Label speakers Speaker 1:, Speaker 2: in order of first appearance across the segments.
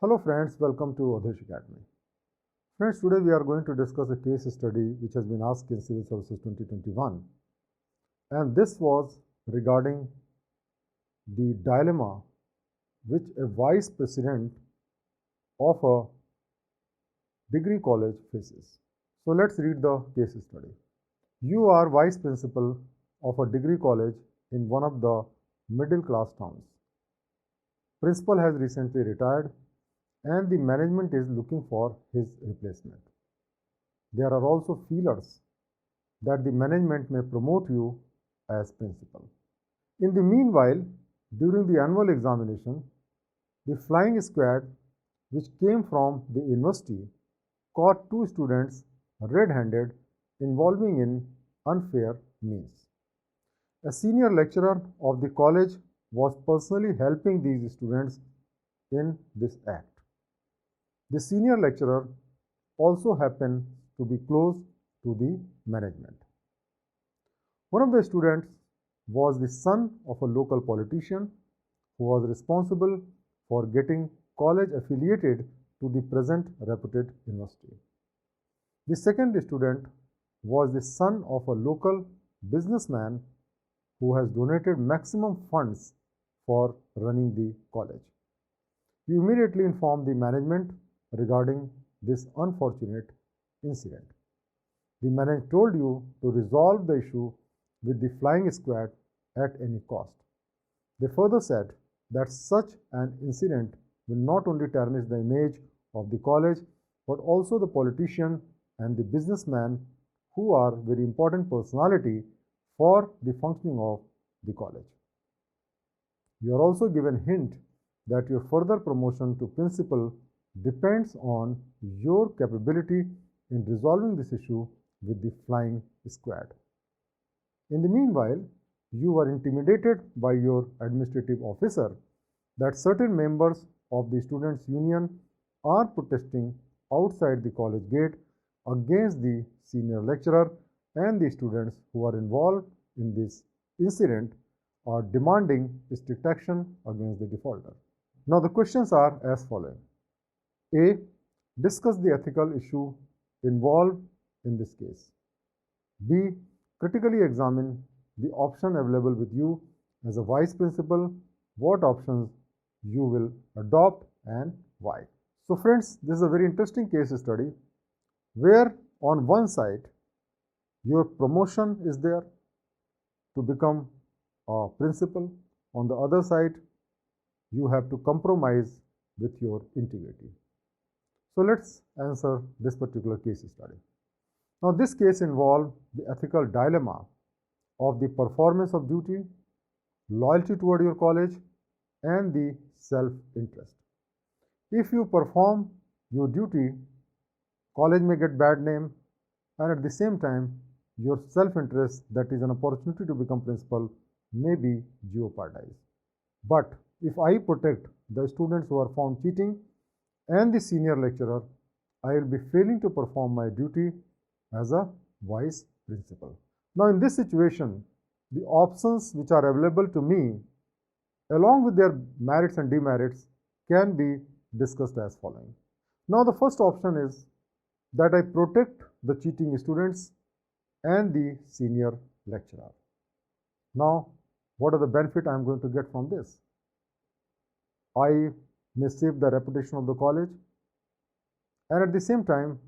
Speaker 1: Hello friends, welcome to Awdhesh Academy. Friends, today we are going to discuss a case study which has been asked in Civil Services 2021, and this was regarding the dilemma which a vice president of a degree college faces. So let's read the case study. You are vice principal of a degree college in one of the middle class towns. Principal has recently retired and the management is looking for his replacement. There are also feelers that the management may promote you as principal. In the meanwhile, during the annual examination, the flying squad which came from the university caught two students red-handed involving in unfair means. A senior lecturer of the college was personally helping these students in this act. The senior lecturer also happened to be close to the management. One of the students was the son of a local politician who was responsible for getting college affiliated to the present reputed university. The second student was the son of a local businessman who has donated maximum funds for running the college. You immediately inform the management regarding this unfortunate incident. The manager told you to resolve the issue with the flying squad at any cost. They further said that such an incident will not only tarnish the image of the college, but also the politician and the businessman who are very important personality for the functioning of the college. You are also given hint that your further promotion to principal depends on your capability in resolving this issue with the flying squad. In the meanwhile, you are intimidated by your administrative officer that certain members of the students' union are protesting outside the college gate against the senior lecturer, and the students who are involved in this incident are demanding strict action against the defaulter. Now the questions are as following. A. Discuss the ethical issue involved in this case. B. Critically examine the option available with you as a vice principal, what options you will adopt and why. So friends, this is a very interesting case study where on one side your promotion is there to become a principal, on the other side you have to compromise with your integrity. So let's answer this particular case study. Now this case involved the ethical dilemma of the performance of duty, loyalty toward your college, and the self-interest. If you perform your duty, college may get bad name, and at the same time your self-interest, that is an opportunity to become principal, may be jeopardized. But if I protect the students who are found cheating and the senior lecturer, I will be failing to perform my duty as a vice principal. Now in this situation, the options which are available to me along with their merits and demerits can be discussed as following. Now the first option is that I protect the cheating students and the senior lecturer. Now what are the benefits I am going to get from this? I may save the reputation of the college, and at the same time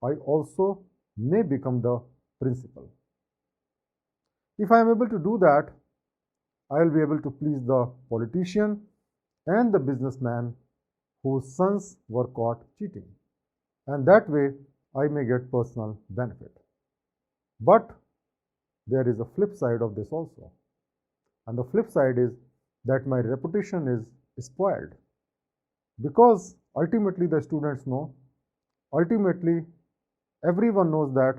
Speaker 1: I also may become the principal. If I am able to do that, I will be able to please the politician and the businessman whose sons were caught cheating, and that way I may get personal benefit. But there is a flip side of this also, and the flip side is that my reputation is spoiled, because ultimately the students know, ultimately everyone knows that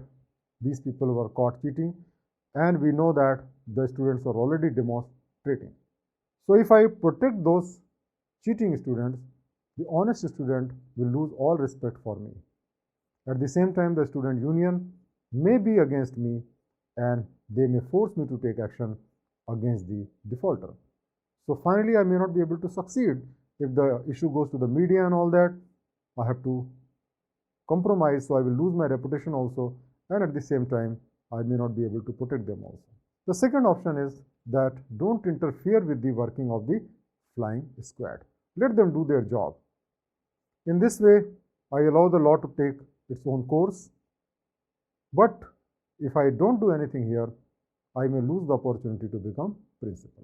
Speaker 1: these people were caught cheating, and we know that the students are already demonstrating. So if I protect those cheating students, the honest student will lose all respect for me. At the same time, the student union may be against me and they may force me to take action against the defaulter. So finally, I may not be able to succeed if the issue goes to the media and all that, I have to compromise, so I will lose my reputation also, and at the same time, I may not be able to protect them also. The second option is that don't interfere with the working of the flying squad. Let them do their job. In this way, I allow the law to take its own course, but if I don't do anything here, I may lose the opportunity to become principal.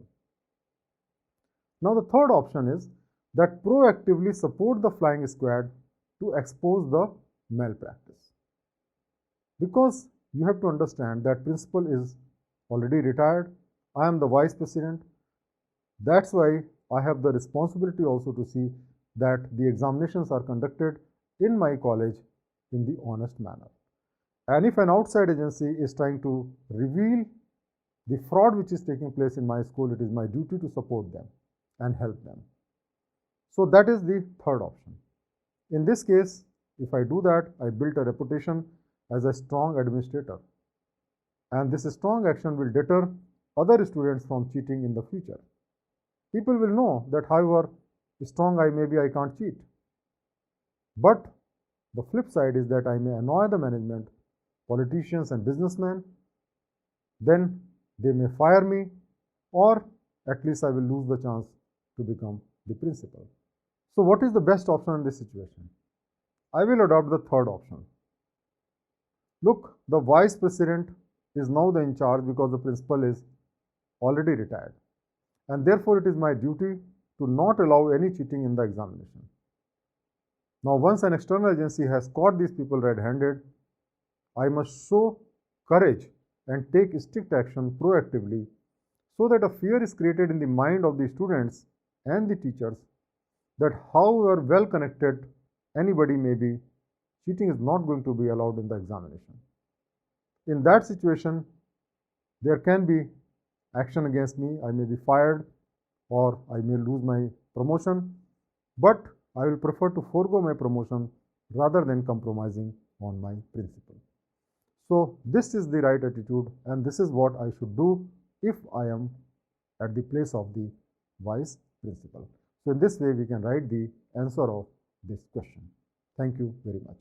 Speaker 1: Now, the third option is that proactively support the flying squad to expose the malpractice. Because you have to understand that principal is already retired, I am the vice president. That's why I have the responsibility also to see that the examinations are conducted in my college in the honest manner. And if an outside agency is trying to reveal the fraud which is taking place in my school, it is my duty to support them and help them. So that is the third option. In this case, if I do that, I built a reputation as a strong administrator. And this strong action will deter other students from cheating in the future. People will know that however strong I may be, I can't cheat. But the flip side is that I may annoy the management, politicians and businessmen, then they may fire me, or at least I will lose the chance to become the principal. So what is the best option in this situation? I will adopt the third option. Look, the vice president is now the in charge because the principal is already retired, and therefore it is my duty to not allow any cheating in the examination. Now, once an external agency has caught these people red-handed, I must show courage and take strict action proactively so that a fear is created in the mind of the students and the teachers that however well connected anybody may be, cheating is not going to be allowed in the examination. In that situation, there can be action against me. I may be fired or I may lose my promotion, but I will prefer to forego my promotion rather than compromising on my principle. So this is the right attitude, and this is what I should do if I am at the place of the vice principal. So in this way, we can write the answer of this question. Thank you very much.